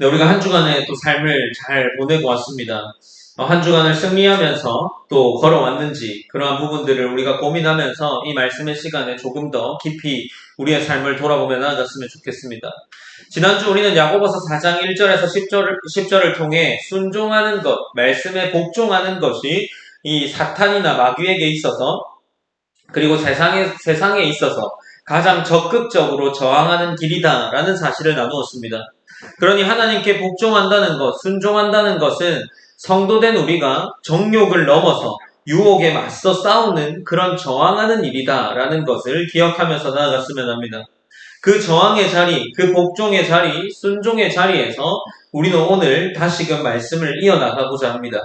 네, 우리가 한 주간의 또 삶을 잘 보내고 왔습니다. 한 주간을 승리하면서 또 걸어왔는지 그러한 부분들을 우리가 고민하면서 이 말씀의 시간에 조금 더 깊이 우리의 삶을 돌아보며 나아갔으면 좋겠습니다. 지난주 우리는 야고보서 4장 1절에서 10절을 통해 순종하는 것, 말씀에 복종하는 것이 이 사탄이나 마귀에게 있어서 그리고 세상에 있어서 가장 적극적으로 저항하는 길이다라는 사실을 나누었습니다. 그러니 하나님께 복종한다는 것, 순종한다는 것은 성도된 우리가 정욕을 넘어서 유혹에 맞서 싸우는 그런 저항하는 일이다라는 것을 기억하면서 나아갔으면 합니다. 그 저항의 자리, 그 복종의 자리, 순종의 자리에서 우리는 오늘 다시금 말씀을 이어나가고자 합니다.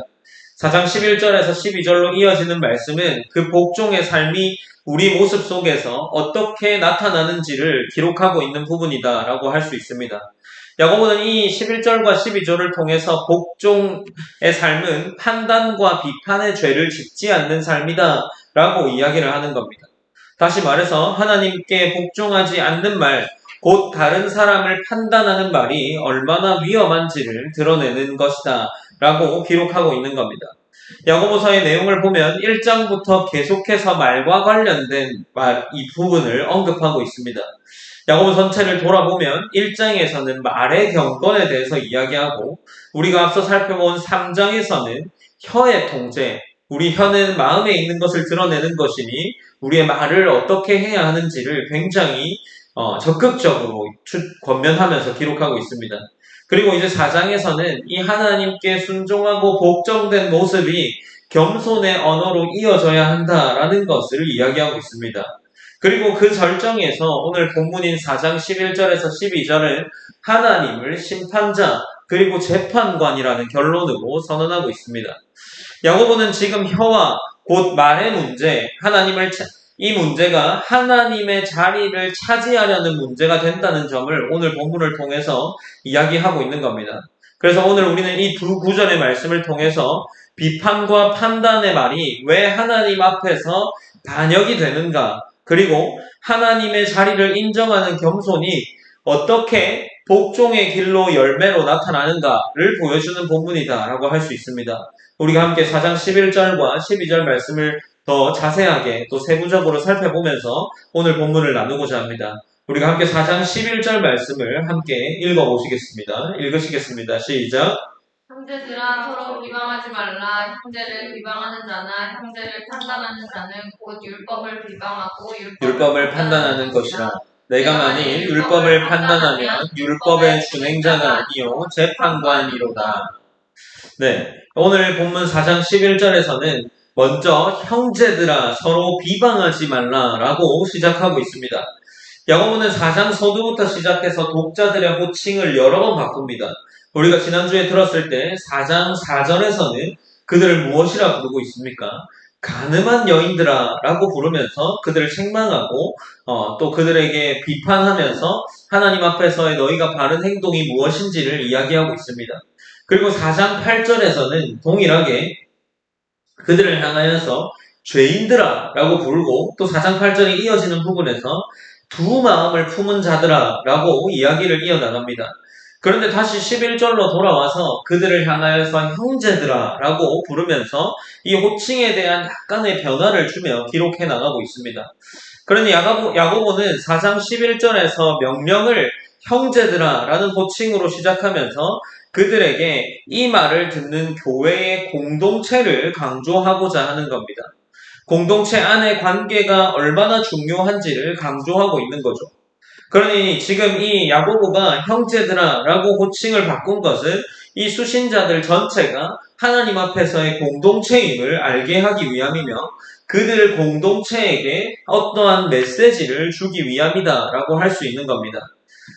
4장 11절에서 12절로 이어지는 말씀은 그 복종의 삶이 우리 모습 속에서 어떻게 나타나는지를 기록하고 있는 부분이다라고 할 수 있습니다. 야고보는 이 11절과 12절을 통해서 복종의 삶은 판단과 비판의 죄를 짓지 않는 삶이다 라고 이야기를 하는 겁니다. 다시 말해서 하나님께 복종하지 않는 말, 곧 다른 사람을 판단하는 말이 얼마나 위험한지를 드러내는 것이다 라고 기록하고 있는 겁니다. 야고보서의 내용을 보면 1장부터 계속해서 말과 관련된 이 부분을 언급하고 있습니다. 야고보 전체를 돌아보면 1장에서는 말의 경건에 대해서 이야기하고 우리가 앞서 살펴본 3장에서는 혀의 통제, 우리 혀는 마음에 있는 것을 드러내는 것이니 우리의 말을 어떻게 해야 하는지를 굉장히 적극적으로 권면하면서 기록하고 있습니다. 그리고 이제 4장에서는 이 하나님께 순종하고 복종된 모습이 겸손의 언어로 이어져야 한다라는 것을 이야기하고 있습니다. 그리고 그 절정에서 오늘 본문인 4장 11절에서 12절은 하나님을 심판자 그리고 재판관이라는 결론으로 선언하고 있습니다. 야고보는 지금 혀와 곧 말의 문제, 이 문제가 하나님의 자리를 차지하려는 문제가 된다는 점을 오늘 본문을 통해서 이야기하고 있는 겁니다. 그래서 오늘 우리는 이 두 구절의 말씀을 통해서 비판과 판단의 말이 왜 하나님 앞에서 반역이 되는가, 그리고 하나님의 자리를 인정하는 겸손이 어떻게 복종의 길로 열매로 나타나는가를 보여주는 본문이다라고 할 수 있습니다. 우리가 함께 4장 11절과 12절 말씀을 더 자세하게 또 세부적으로 살펴보면서 오늘 본문을 나누고자 합니다. 우리가 함께 4장 11절 말씀을 함께 읽어보시겠습니다. 읽으시겠습니다. 시작. 형제들아 서로 비방하지 말라. 형제를 비방하는 자나 형제를 판단하는 자는 곧 율법을 비방하고 율법을 판단하는 것이라. 내가 만일 율법을 판단하면 율법의 준행자가 아니요 재판관이로다. 네, 오늘 본문 4장 11절에서는 먼저 형제들아 서로 비방하지 말라라고 시작하고 있습니다. 야고보는 4장 서두부터 시작해서 독자들의 호칭을 여러 번 바꿉니다. 우리가 지난주에 들었을 때 4장 4절에서는 그들을 무엇이라 부르고 있습니까? 가늠한 여인들아 라고 부르면서 그들을 책망하고 또 그들에게 비판하면서 하나님 앞에서의 너희가 바른 행동이 무엇인지를 이야기하고 있습니다. 그리고 4장 8절에서는 동일하게 그들을 향하여서 죄인들아 라고 부르고 또 4장 8절이 이어지는 부분에서 두 마음을 품은 자들아 라고 이야기를 이어나갑니다. 그런데 다시 11절로 돌아와서 그들을 향하여서 형제들아 라고 부르면서 이 호칭에 대한 약간의 변화를 주며 기록해 나가고 있습니다. 그러니 야고보는 4장 11절에서 명령을 형제들아 라는 호칭으로 시작하면서 그들에게 이 말을 듣는 교회의 공동체를 강조하고자 하는 겁니다. 공동체 안의 관계가 얼마나 중요한지를 강조하고 있는 거죠. 그러니 지금 이 야고보가 형제들아 라고 호칭을 바꾼 것은 이 수신자들 전체가 하나님 앞에서의 공동체임을 알게 하기 위함이며 그들 공동체에게 어떠한 메시지를 주기 위함이다 라고 할 수 있는 겁니다.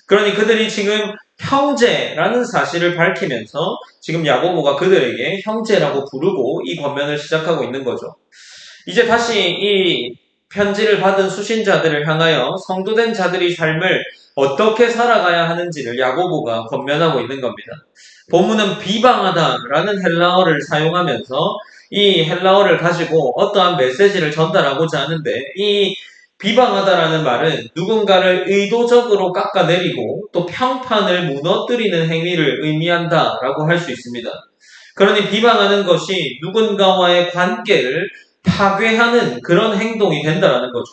그러니 그들이 지금 형제라는 사실을 밝히면서 지금 야고보가 그들에게 형제라고 부르고 이 권면을 시작하고 있는 거죠. 이제 다시 이 편지를 받은 수신자들을 향하여 성도된 자들이 삶을 어떻게 살아가야 하는지를 야고보가 권면하고 있는 겁니다. 본문은 비방하다라는 헬라어를 사용하면서 이 헬라어를 가지고 어떠한 메시지를 전달하고자 하는데 이 비방하다라는 말은 누군가를 의도적으로 깎아내리고 또 평판을 무너뜨리는 행위를 의미한다라고 할 수 있습니다. 그러니 비방하는 것이 누군가와의 관계를 파괴하는 그런 행동이 된다라는 거죠.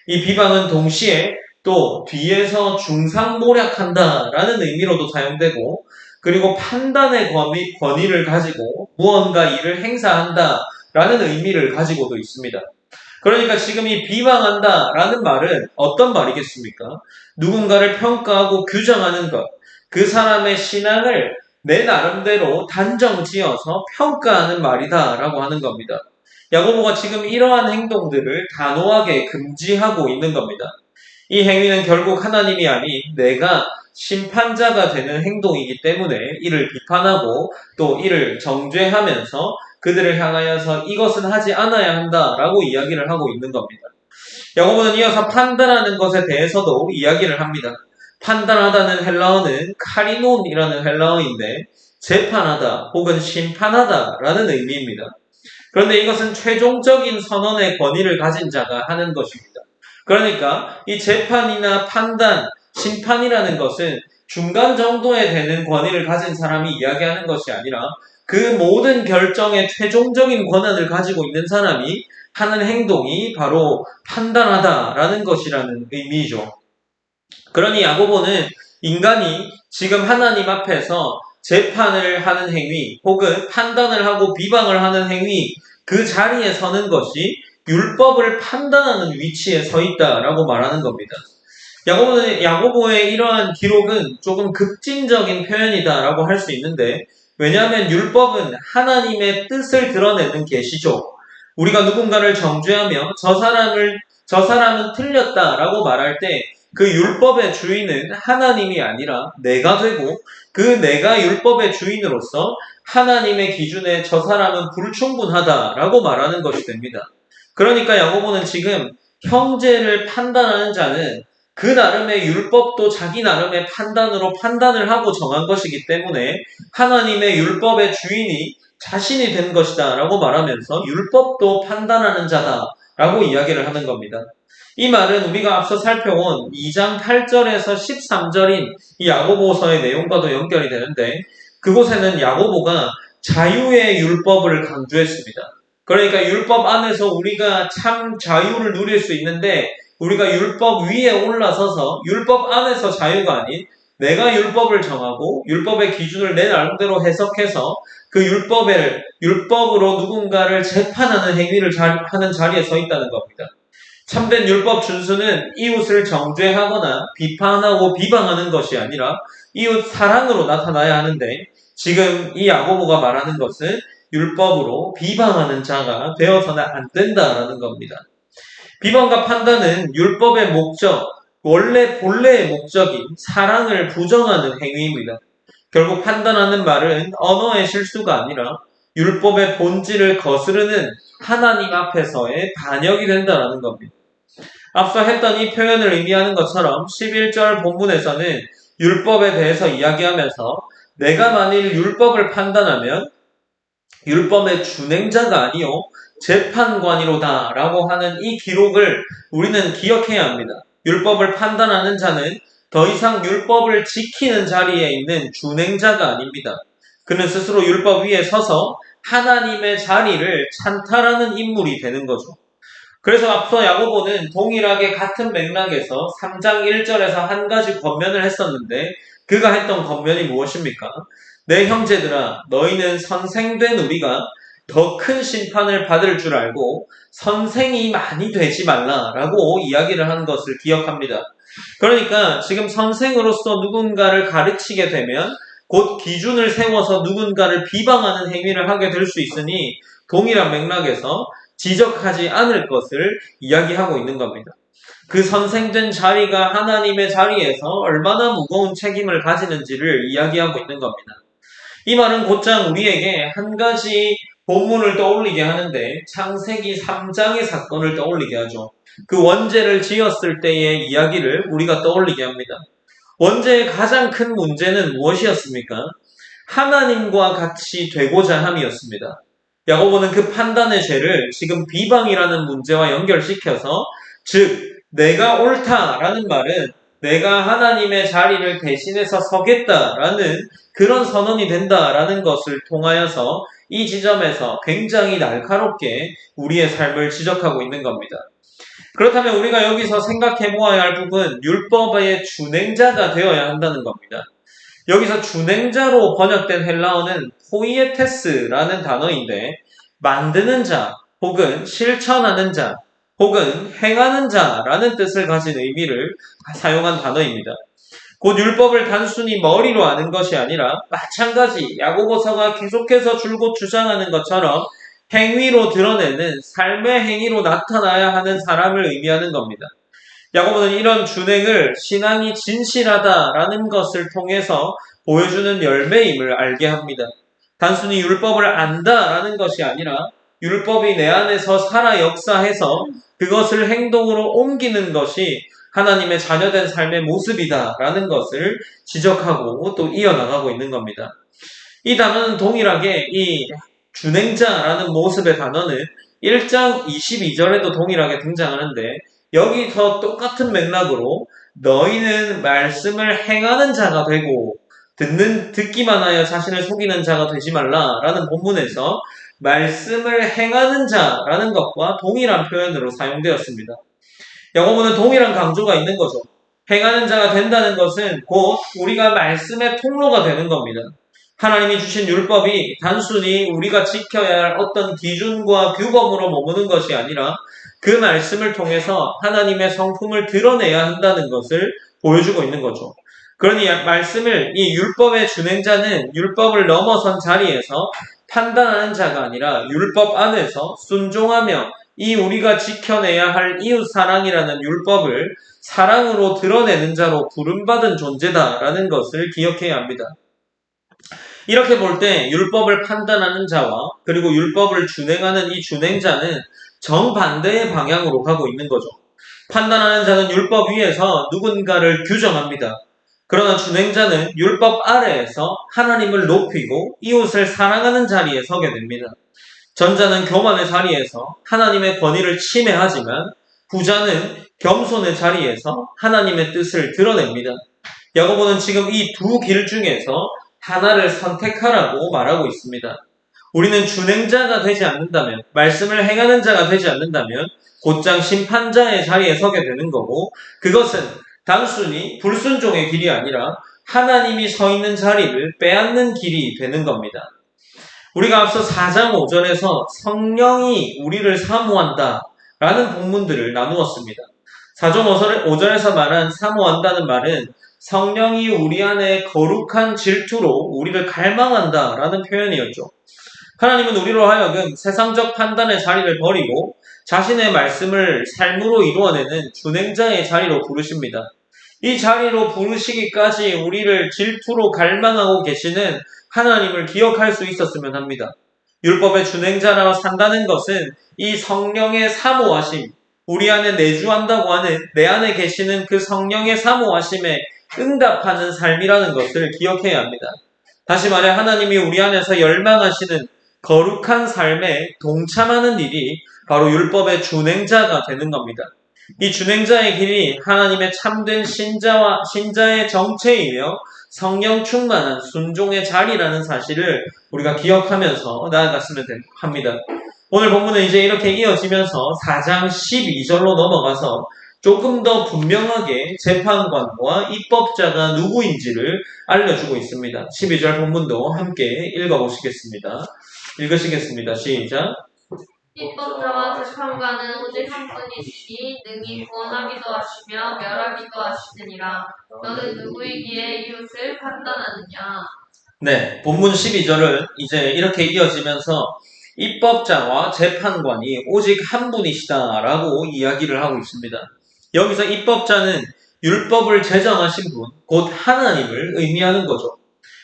이 비방은 동시에 또 뒤에서 중상모략한다라는 의미로도 사용되고 그리고 판단의 권위를 가지고 무언가 일을 행사한다라는 의미를 가지고도 있습니다. 그러니까 지금 이 비방한다라는 말은 어떤 말이겠습니까? 누군가를 평가하고 규정하는 것, 그 사람의 신앙을 내 나름대로 단정 지어서 평가하는 말이다라고 하는 겁니다. 야고보가 지금 이러한 행동들을 단호하게 금지하고 있는 겁니다. 이 행위는 결국 하나님이 아닌 내가 심판자가 되는 행동이기 때문에 이를 비판하고 또 이를 정죄하면서 그들을 향하여서 이것은 하지 않아야 한다라고 이야기를 하고 있는 겁니다. 야고보는 이어서 판단하는 것에 대해서도 이야기를 합니다. 판단하다는 헬라어는 카리논이라는 헬라어인데 재판하다 혹은 심판하다라는 의미입니다. 그런데 이것은 최종적인 선언의 권위를 가진 자가 하는 것입니다. 그러니까 이 재판이나 판단, 심판이라는 것은 중간 정도에 되는 권위를 가진 사람이 이야기하는 것이 아니라 그 모든 결정의 최종적인 권한을 가지고 있는 사람이 하는 행동이 바로 판단하다라는 것이라는 의미죠. 그러니 야고보는 인간이 지금 하나님 앞에서 재판을 하는 행위 혹은 판단을 하고 비방을 하는 행위 그 자리에 서는 것이 율법을 판단하는 위치에 서 있다라고 말하는 겁니다. 야고보의 이러한 기록은 조금 극진적인 표현이다라고 할 수 있는데 왜냐하면 율법은 하나님의 뜻을 드러내는 계시죠. 우리가 누군가를 정죄하며 저 사람은 틀렸다라고 말할 때 그 율법의 주인은 하나님이 아니라 내가 되고 그 내가 율법의 주인으로서 하나님의 기준에 저 사람은 불충분하다라고 말하는 것이 됩니다. 그러니까 야고보는 지금 형제를 판단하는 자는 그 나름의 율법도 자기 나름의 판단으로 판단을 하고 정한 것이기 때문에 하나님의 율법의 주인이 자신이 된 것이다 라고 말하면서 율법도 판단하는 자다 라고 이야기를 하는 겁니다. 이 말은 우리가 앞서 살펴본 2장 8절에서 13절인 이 야고보서의 내용과도 연결이 되는데 그곳에는 야고보가 자유의 율법을 강조했습니다. 그러니까 율법 안에서 우리가 참 자유를 누릴 수 있는데 우리가 율법 위에 올라서서 율법 안에서 자유가 아닌 내가 율법을 정하고 율법의 기준을 내 나름대로 해석해서 그 율법으로 누군가를 재판하는 행위를 하는 자리에 서 있다는 겁니다. 참된 율법 준수는 이웃을 정죄하거나 비판하고 비방하는 것이 아니라 이웃 사랑으로 나타나야 하는데 지금 이 야고보가 말하는 것은 율법으로 비방하는 자가 되어서는 안 된다라는 겁니다. 비방과 판단은 율법의 목적, 원래 본래의 목적인 사랑을 부정하는 행위입니다. 결국 판단하는 말은 언어의 실수가 아니라 율법의 본질을 거스르는 하나님 앞에서의 반역이 된다라는 겁니다. 앞서 했던 이 표현을 의미하는 것처럼 11절 본문에서는 율법에 대해서 이야기하면서 내가 만일 율법을 판단하면 율법의 준행자가 아니요 재판관이로다 라고 하는 이 기록을 우리는 기억해야 합니다. 율법을 판단하는 자는 더 이상 율법을 지키는 자리에 있는 준행자가 아닙니다. 그는 스스로 율법 위에 서서 하나님의 자리를 찬탈하는 인물이 되는 거죠. 그래서 앞서 야고보는 동일하게 같은 맥락에서 3장 1절에서 한 가지 권면을 했었는데 그가 했던 권면이 무엇입니까? 내 형제들아 너희는 선생된 우리가 더 큰 심판을 받을 줄 알고 선생이 많이 되지 말라라고 이야기를 한 것을 기억합니다. 그러니까 지금 선생으로서 누군가를 가르치게 되면 곧 기준을 세워서 누군가를 비방하는 행위를 하게 될 수 있으니 동일한 맥락에서 지적하지 않을 것을 이야기하고 있는 겁니다. 그 선생된 자리가 하나님의 자리에서 얼마나 무거운 책임을 가지는지를 이야기하고 있는 겁니다. 이 말은 곧장 우리에게 한 가지 본문을 떠올리게 하는데 창세기 3장의 사건을 떠올리게 하죠. 그 원죄를 지었을 때의 이야기를 우리가 떠올리게 합니다. 원죄의 가장 큰 문제는 무엇이었습니까? 하나님과 같이 되고자 함이었습니다. 야고보는 그 판단의 죄를 지금 비방이라는 문제와 연결시켜서 즉 내가 옳다라는 말은 내가 하나님의 자리를 대신해서 서겠다라는 그런 선언이 된다라는 것을 통하여서 이 지점에서 굉장히 날카롭게 우리의 삶을 지적하고 있는 겁니다. 그렇다면 우리가 여기서 생각해 보아야 할 부분, 율법의 준행자가 되어야 한다는 겁니다. 여기서 준행자로 번역된 헬라어는 포이에테스라는 단어인데, 만드는 자, 혹은 실천하는 자, 혹은 행하는 자라는 뜻을 가진 의미를 사용한 단어입니다. 곧 율법을 단순히 머리로 아는 것이 아니라 마찬가지 야고보서가 계속해서 줄곧 주장하는 것처럼 행위로 드러내는 삶의 행위로 나타나야 하는 사람을 의미하는 겁니다. 야고보는 이런 준행을 신앙이 진실하다라는 것을 통해서 보여주는 열매임을 알게 합니다. 단순히 율법을 안다라는 것이 아니라 율법이 내 안에서 살아 역사해서 그것을 행동으로 옮기는 것이 하나님의 자녀된 삶의 모습이다라는 것을 지적하고 또 이어나가고 있는 겁니다. 이 단어는 동일하게 이 준행자라는 모습의 단어는 1장 22절에도 동일하게 등장하는데, 여기서 똑같은 맥락으로 너희는 말씀을 행하는 자가 되고 듣기만 하여 자신을 속이는 자가 되지 말라라는 본문에서 말씀을 행하는 자라는 것과 동일한 표현으로 사용되었습니다. 야고보는 동일한 강조가 있는 거죠. 행하는 자가 된다는 것은 곧 우리가 말씀의 통로가 되는 겁니다. 하나님이 주신 율법이 단순히 우리가 지켜야 할 어떤 기준과 규범으로 머무는 것이 아니라 그 말씀을 통해서 하나님의 성품을 드러내야 한다는 것을 보여주고 있는 거죠. 그러니 말씀을, 이 율법의 준행자는 율법을 넘어선 자리에서 판단하는 자가 아니라 율법 안에서 순종하며 이 우리가 지켜내야 할 이웃 사랑이라는 율법을 사랑으로 드러내는 자로 부름받은 존재다라는 것을 기억해야 합니다. 이렇게 볼 때 율법을 판단하는 자와 그리고 율법을 준행하는 이 준행자는 정반대의 방향으로 가고 있는 거죠. 판단하는 자는 율법 위에서 누군가를 규정합니다. 그러나 준행자는 율법 아래에서 하나님을 높이고 이웃을 사랑하는 자리에 서게 됩니다. 전자는 교만의 자리에서 하나님의 권위를 침해하지만 후자는 겸손의 자리에서 하나님의 뜻을 드러냅니다. 야고보는 지금 이 두 길 중에서 하나를 선택하라고 말하고 있습니다. 우리는 준행자가 되지 않는다면, 말씀을 행하는 자가 되지 않는다면 곧장 심판자의 자리에 서게 되는 거고, 그것은 단순히 불순종의 길이 아니라 하나님이 서 있는 자리를 빼앗는 길이 되는 겁니다. 우리가 앞서 4장 5절에서 성령이 우리를 사모한다 라는 본문들을 나누었습니다. 4장 5절에서 말한 사모한다는 말은 성령이 우리 안에 거룩한 질투로 우리를 갈망한다 라는 표현이었죠. 하나님은 우리로 하여금 세상적 판단의 자리를 버리고 자신의 말씀을 삶으로 이루어내는 준행자의 자리로 부르십니다. 이 자리로 부르시기까지 우리를 질투로 갈망하고 계시는 하나님을 기억할 수 있었으면 합니다. 율법의 준행자라고 산다는 것은 이 성령의 사모하심, 우리 안에 내주한다고 하는 내 안에 계시는 그 성령의 사모하심에 응답하는 삶이라는 것을 기억해야 합니다. 다시 말해 하나님이 우리 안에서 열망하시는 거룩한 삶에 동참하는 일이 바로 율법의 준행자가 되는 겁니다. 이 준행자의 길이 하나님의 참된 신자의 정체이며 성령 충만한 순종의 자리라는 사실을 우리가 기억하면서 나아갔으면 합니다. 오늘 본문은 이제 이렇게 이어지면서 4장 12절로 넘어가서 조금 더 분명하게 재판관과 입법자가 누구인지를 알려주고 있습니다. 12절 본문도 함께 읽어보시겠습니다. 읽으시겠습니다. 시작. 입법자와 재판관은 오직 한 분이시니 능히 구원하기도 하시며 멸하기도 하시느니라. 너는 누구이기에 이웃을 판단하느냐. 네, 본문 12절을 이제 이렇게 이어지면서 입법자와 재판관이 오직 한 분이시다라고 이야기를 하고 있습니다. 여기서 입법자는 율법을 제정하신 분, 곧 하나님을 의미하는 거죠.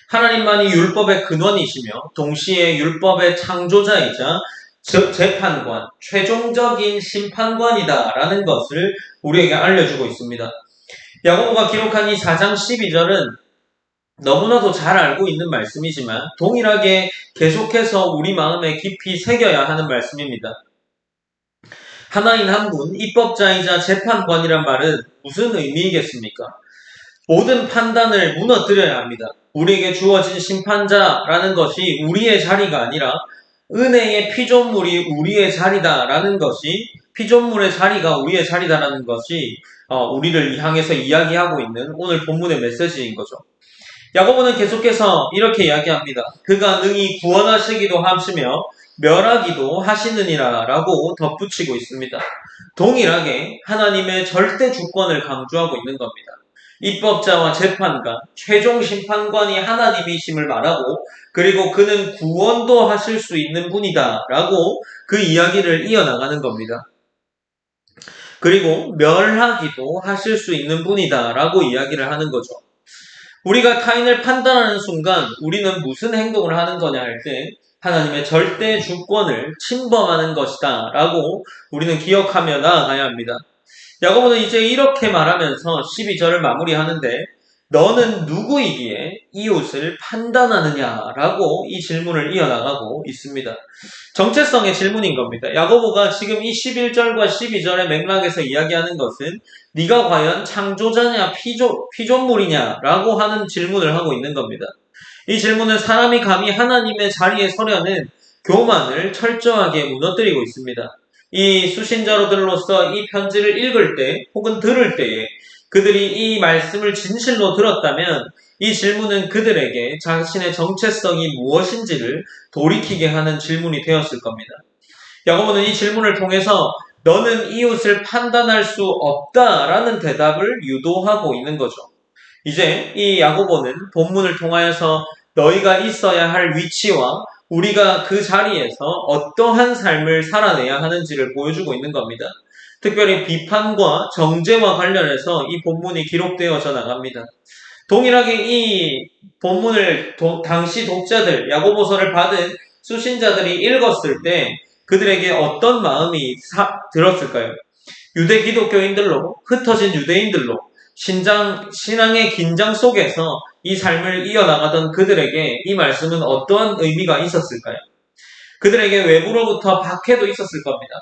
하나님만이 율법의 근원이시며 동시에 율법의 창조자이자 재판관, 최종적인 심판관이다라는 것을 우리에게 알려주고 있습니다. 야고보가 기록한 이 4장 12절은 너무나도 잘 알고 있는 말씀이지만 동일하게 계속해서 우리 마음에 깊이 새겨야 하는 말씀입니다. 하나인 한 분, 입법자이자 재판관이란 말은 무슨 의미이겠습니까? 모든 판단을 무너뜨려야 합니다. 우리에게 주어진 심판자라는 것이 우리의 자리가 아니라 은혜의 피조물이 우리의 자리다라는 것이, 피조물의 자리가 우리의 자리다라는 것이 우리를 향해서 이야기하고 있는 오늘 본문의 메시지인 거죠. 야고보는 계속해서 이렇게 이야기합니다. 그가 능히 구원하시기도 하시며 멸하기도 하시느니라 라고 덧붙이고 있습니다. 동일하게 하나님의 절대 주권을 강조하고 있는 겁니다. 입법자와 재판관, 최종 심판관이 하나님이심을 말하고, 그리고 그는 구원도 하실 수 있는 분이다 라고 그 이야기를 이어나가는 겁니다. 그리고 멸하기도 하실 수 있는 분이다 라고 이야기를 하는 거죠. 우리가 타인을 판단하는 순간 우리는 무슨 행동을 하는 거냐 할 때 하나님의 절대 주권을 침범하는 것이다 라고 우리는 기억하며 나아가야 합니다. 야고보는 이제 이렇게 말하면서 12절을 마무리하는데, 너는 누구이기에 이웃을 판단하느냐 라고 이 질문을 이어나가고 있습니다. 정체성의 질문인 겁니다. 야고보가 지금 이 11절과 12절의 맥락에서 이야기하는 것은 네가 과연 창조자냐 피조물이냐 라고 하는 질문을 하고 있는 겁니다. 이 질문은 사람이 감히 하나님의 자리에 서려는 교만을 철저하게 무너뜨리고 있습니다. 이 수신자로들로서 이 편지를 읽을 때 혹은 들을 때에 그들이 이 말씀을 진실로 들었다면 이 질문은 그들에게 자신의 정체성이 무엇인지를 돌이키게 하는 질문이 되었을 겁니다. 야고보는 이 질문을 통해서 너는 이웃을 판단할 수 없다라는 대답을 유도하고 있는 거죠. 이제 이 야고보는 본문을 통하여서 너희가 있어야 할 위치와 우리가 그 자리에서 어떠한 삶을 살아내야 하는지를 보여주고 있는 겁니다. 특별히 비판과 정죄와 관련해서 이 본문이 기록되어져 나갑니다. 동일하게 이 본문을 당시 독자들, 야고보서를 받은 수신자들이 읽었을 때 그들에게 어떤 마음이 들었을까요? 유대 기독교인들로, 흩어진 유대인들로 신앙의 긴장 속에서 이 삶을 이어나가던 그들에게 이 말씀은 어떠한 의미가 있었을까요? 그들에게 외부로부터 박해도 있었을 겁니다.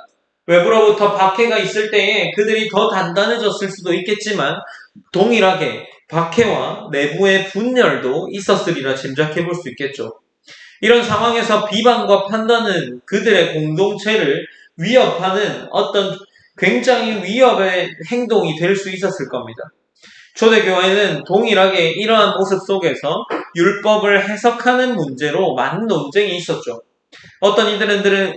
외부로부터 박해가 있을 때에 그들이 더 단단해졌을 수도 있겠지만 동일하게 박해와 내부의 분열도 있었으리라 짐작해 볼 수 있겠죠. 이런 상황에서 비방과 판단은 그들의 공동체를 위협하는 어떤 굉장히 위협의 행동이 될 수 있었을 겁니다. 초대교회는 동일하게 이러한 모습 속에서 율법을 해석하는 문제로 많은 논쟁이 있었죠. 어떤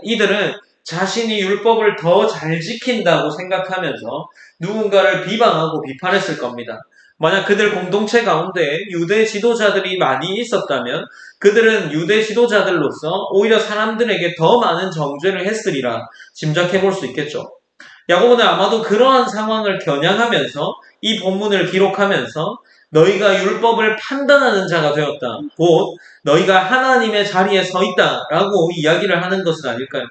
이들은 자신이 율법을 더 잘 지킨다고 생각하면서 누군가를 비방하고 비판했을 겁니다. 만약 그들 공동체 가운데 유대 지도자들이 많이 있었다면 그들은 유대 지도자들로서 오히려 사람들에게 더 많은 정죄를 했으리라 짐작해 볼 수 있겠죠. 야고보는 아마도 그러한 상황을 겨냥하면서 이 본문을 기록하면서 너희가 율법을 판단하는 자가 되었다. 곧 너희가 하나님의 자리에 서 있다라고 이야기를 하는 것은 아닐까요?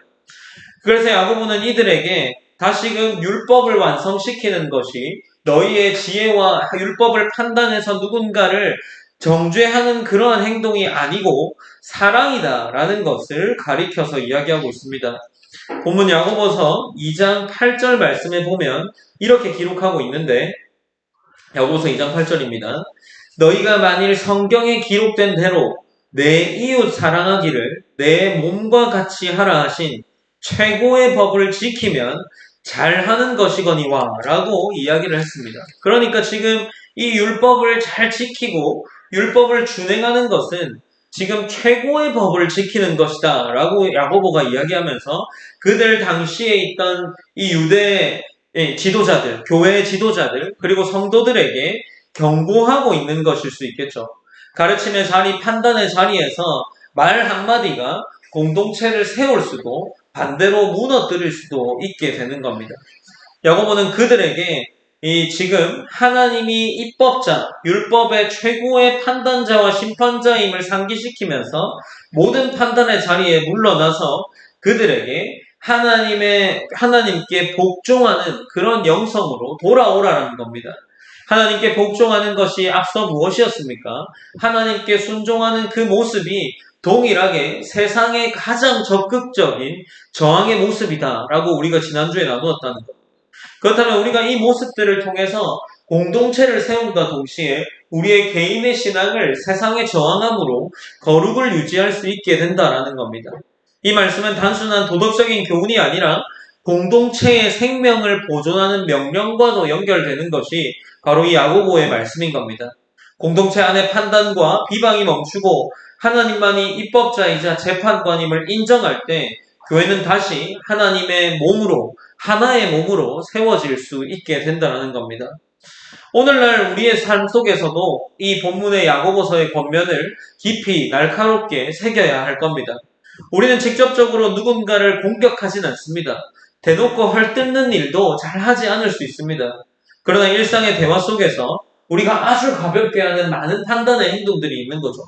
그래서 야고보는 이들에게 다시금 율법을 완성시키는 것이 너희의 지혜와 율법을 판단해서 누군가를 정죄하는 그러한 행동이 아니고 사랑이다라는 것을 가리켜서 이야기하고 있습니다. 본문 야고보서 2장 8절 말씀에 보면 이렇게 기록하고 있는데, 야고보서 2장 8절입니다. 너희가 만일 성경에 기록된 대로 내 이웃 사랑하기를 내 몸과 같이 하라 하신 최고의 법을 지키면 잘하는 것이거니와 라고 이야기를 했습니다. 그러니까 지금 이 율법을 잘 지키고 율법을 준행하는 것은 지금 최고의 법을 지키는 것이다 라고 야고보가 이야기하면서 그들 당시에 있던 이 유대 지도자들, 교회의 지도자들, 그리고 성도들에게 경고하고 있는 것일 수 있겠죠. 가르침의 자리, 판단의 자리에서 말 한마디가 공동체를 세울 수도 반대로 무너뜨릴 수도 있게 되는 겁니다. 야고보는 그들에게 지금 하나님이 입법자, 율법의 최고의 판단자와 심판자임을 상기시키면서 모든 판단의 자리에 물러나서 그들에게 하나님께 복종하는 그런 영성으로 돌아오라는 겁니다. 하나님께 복종하는 것이 앞서 무엇이었습니까? 하나님께 순종하는 그 모습이 동일하게 세상의 가장 적극적인 저항의 모습이다라고 우리가 지난주에 나누었다는 것. 그렇다면 우리가 이 모습들을 통해서 공동체를 세움과 동시에 우리의 개인의 신앙을 세상에 저항함으로 거룩을 유지할 수 있게 된다라는 겁니다. 이 말씀은 단순한 도덕적인 교훈이 아니라 공동체의 생명을 보존하는 명령과도 연결되는 것이 바로 이 야고보의 말씀인 겁니다. 공동체 안의 판단과 비방이 멈추고 하나님만이 입법자이자 재판관임을 인정할 때 교회는 다시 하나님의 몸으로, 하나의 몸으로 세워질 수 있게 된다는 겁니다. 오늘날 우리의 삶 속에서도 이 본문의 야고보서의 권면을 깊이 날카롭게 새겨야 할 겁니다. 우리는 직접적으로 누군가를 공격하진 않습니다. 대놓고 헐뜯는 일도 잘 하지 않을 수 있습니다. 그러나 일상의 대화 속에서 우리가 아주 가볍게 하는 많은 판단의 행동들이 있는 거죠.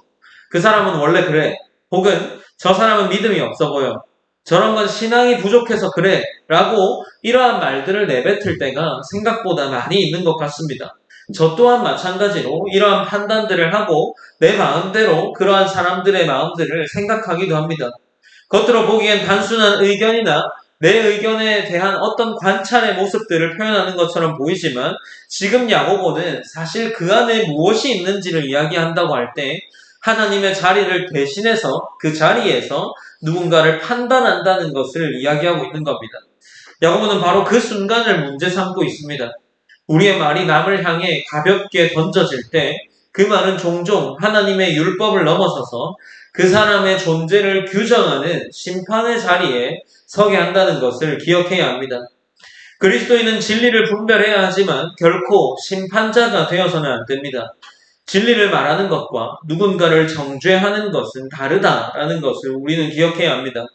그 사람은 원래 그래. 혹은 저 사람은 믿음이 없어 보여. 저런 건 신앙이 부족해서 그래. 라고 이러한 말들을 내뱉을 때가 생각보다 많이 있는 것 같습니다. 저 또한 마찬가지로 이러한 판단들을 하고 내 마음대로 그러한 사람들의 마음들을 생각하기도 합니다. 겉으로 보기엔 단순한 의견이나 내 의견에 대한 어떤 관찰의 모습들을 표현하는 것처럼 보이지만 지금 야고보는 사실 그 안에 무엇이 있는지를 이야기한다고 할 때 하나님의 자리를 대신해서 그 자리에서 누군가를 판단한다는 것을 이야기하고 있는 겁니다. 야고보는 바로 그 순간을 문제 삼고 있습니다. 우리의 말이 남을 향해 가볍게 던져질 때 그 말은 종종 하나님의 율법을 넘어서서 그 사람의 존재를 규정하는 심판의 자리에 서게 한다는 것을 기억해야 합니다. 그리스도인은 진리를 분별해야 하지만 결코 심판자가 되어서는 안 됩니다. 진리를 말하는 것과 누군가를 정죄하는 것은 다르다라는 것을 우리는 기억해야 합니다.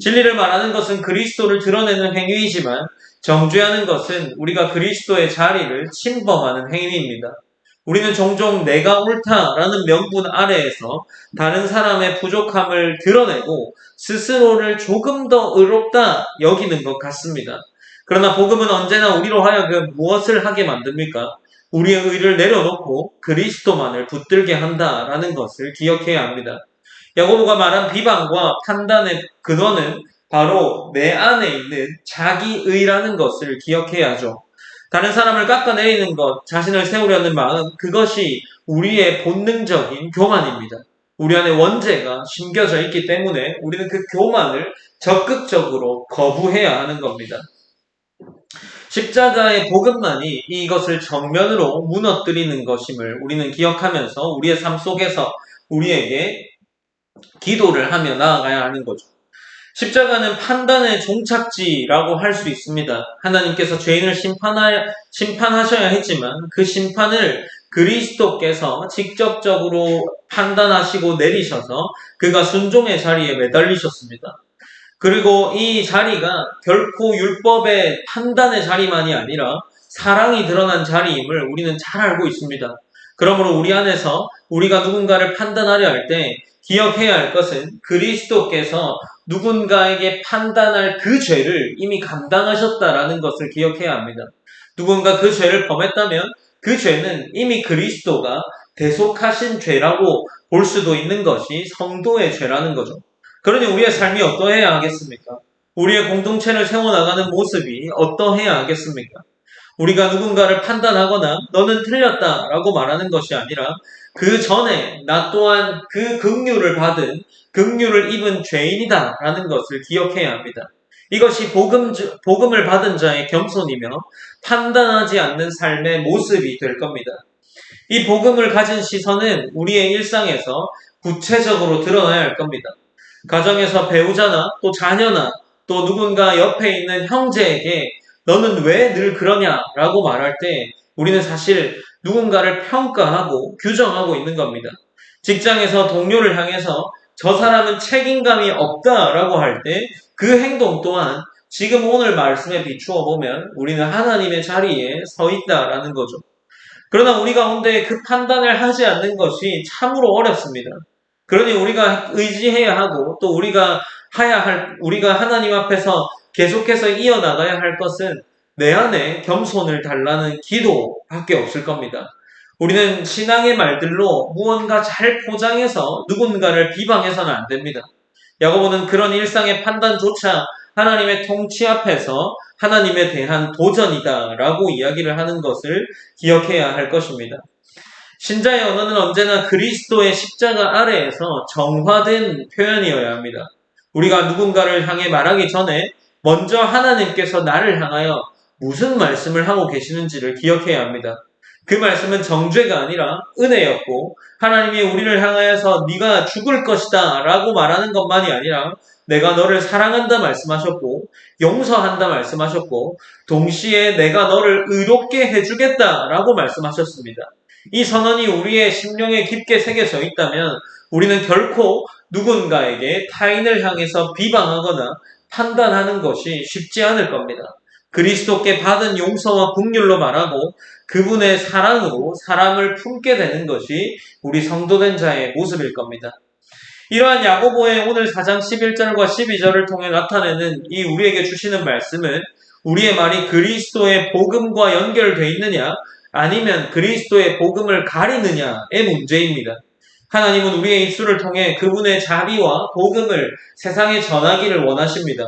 진리를 말하는 것은 그리스도를 드러내는 행위이지만 정죄하는 것은 우리가 그리스도의 자리를 침범하는 행위입니다. 우리는 종종 내가 옳다라는 명분 아래에서 다른 사람의 부족함을 드러내고 스스로를 조금 더 의롭다 여기는 것 같습니다. 그러나 복음은 언제나 우리로 하여금 무엇을 하게 만듭니까? 우리의 의를 내려놓고 그리스도만을 붙들게 한다라는 것을 기억해야 합니다. 야고보가 말한 비방과 판단의 근원은 바로 내 안에 있는 자기의라는 것을 기억해야 하죠. 다른 사람을 깎아내리는 것, 자신을 세우려는 마음, 그것이 우리의 본능적인 교만입니다. 우리 안에 원죄가 심겨져 있기 때문에 우리는 그 교만을 적극적으로 거부해야 하는 겁니다. 십자가의 복음만이 이것을 정면으로 무너뜨리는 것임을 우리는 기억하면서 우리의 삶 속에서 우리에게 기도를 하며 나아가야 하는 거죠. 십자가는 판단의 종착지라고 할 수 있습니다. 하나님께서 죄인을 심판하셔야 했지만 그 심판을 그리스도께서 직접적으로 판단하시고 내리셔서 그가 순종의 자리에 매달리셨습니다. 그리고 이 자리가 결코 율법의 판단의 자리만이 아니라 사랑이 드러난 자리임을 우리는 잘 알고 있습니다. 그러므로 우리 안에서 우리가 누군가를 판단하려 할 때 기억해야 할 것은 그리스도께서 누군가에게 판단할 그 죄를 이미 감당하셨다라는 것을 기억해야 합니다. 누군가 그 죄를 범했다면 그 죄는 이미 그리스도가 대속하신 죄라고 볼 수도 있는 것이 성도의 죄라는 거죠. 그러니 우리의 삶이 어떠해야 하겠습니까? 우리의 공동체를 세워나가는 모습이 어떠해야 하겠습니까? 우리가 누군가를 판단하거나 너는 틀렸다라고 말하는 것이 아니라 그 전에 나 또한 그 긍휼을 입은 죄인이다라는 것을 기억해야 합니다. 이것이 복음을 받은 자의 겸손이며 판단하지 않는 삶의 모습이 될 겁니다. 이 복음을 가진 시선은 우리의 일상에서 구체적으로 드러나야 할 겁니다. 가정에서 배우자나 또 자녀나 또 누군가 옆에 있는 형제에게 너는 왜 늘 그러냐라고 말할 때 우리는 사실 누군가를 평가하고 규정하고 있는 겁니다. 직장에서 동료를 향해서 저 사람은 책임감이 없다라고 할 때 그 행동 또한 지금 오늘 말씀에 비추어 보면 우리는 하나님의 자리에 서 있다라는 거죠. 그러나 우리 가운데 그 판단을 하지 않는 것이 참으로 어렵습니다. 그러니 우리가 의지해야 하고 또 우리가 하나님 앞에서 계속해서 이어나가야 할 것은 내 안에 겸손을 달라는 기도밖에 없을 겁니다. 우리는 신앙의 말들로 무언가 잘 포장해서 누군가를 비방해서는 안 됩니다. 야고보는 그런 일상의 판단조차 하나님의 통치 앞에서 하나님에 대한 도전이다라고 이야기를 하는 것을 기억해야 할 것입니다. 신자의 언어는 언제나 그리스도의 십자가 아래에서 정화된 표현이어야 합니다. 우리가 누군가를 향해 말하기 전에 먼저 하나님께서 나를 향하여 무슨 말씀을 하고 계시는지를 기억해야 합니다. 그 말씀은 정죄가 아니라 은혜였고 하나님이 우리를 향하여서 네가 죽을 것이다 라고 말하는 것만이 아니라 내가 너를 사랑한다 말씀하셨고 용서한다 말씀하셨고 동시에 내가 너를 의롭게 해주겠다 라고 말씀하셨습니다. 이 선언이 우리의 심령에 깊게 새겨져 있다면 우리는 결코 누군가에게 타인을 향해서 비방하거나 판단하는 것이 쉽지 않을 겁니다. 그리스도께 받은 용서와 긍휼로 말하고 그분의 사랑으로 사람을 품게 되는 것이 우리 성도된 자의 모습일 겁니다. 이러한 야고보의 오늘 4장 11절과 12절을 통해 나타내는 이 우리에게 주시는 말씀은 우리의 말이 그리스도의 복음과 연결되어 있느냐 아니면 그리스도의 복음을 가리느냐의 문제입니다. 하나님은 우리의 입술을 통해 그분의 자비와 복음을 세상에 전하기를 원하십니다.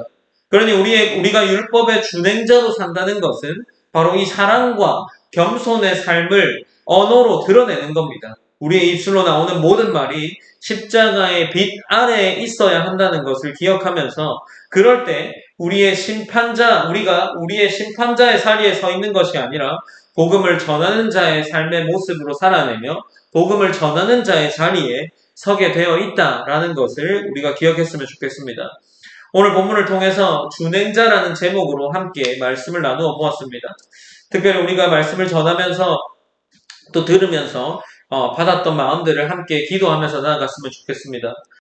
그러니 우리가 율법의 준행자로 산다는 것은 바로 이 사랑과 겸손의 삶을 언어로 드러내는 겁니다. 우리의 입술로 나오는 모든 말이 십자가의 빛 아래에 있어야 한다는 것을 기억하면서 그럴 때 우리가 우리의 심판자의 자리에 서 있는 것이 아니라 복음을 전하는 자의 삶의 모습으로 살아내며 복음을 전하는 자의 자리에 서게 되어 있다라는 것을 우리가 기억했으면 좋겠습니다. 오늘 본문을 통해서 준행자라는 제목으로 함께 말씀을 나누어 보았습니다. 특별히 우리가 말씀을 전하면서 또 들으면서 받았던 마음들을 함께 기도하면서 나아갔으면 좋겠습니다.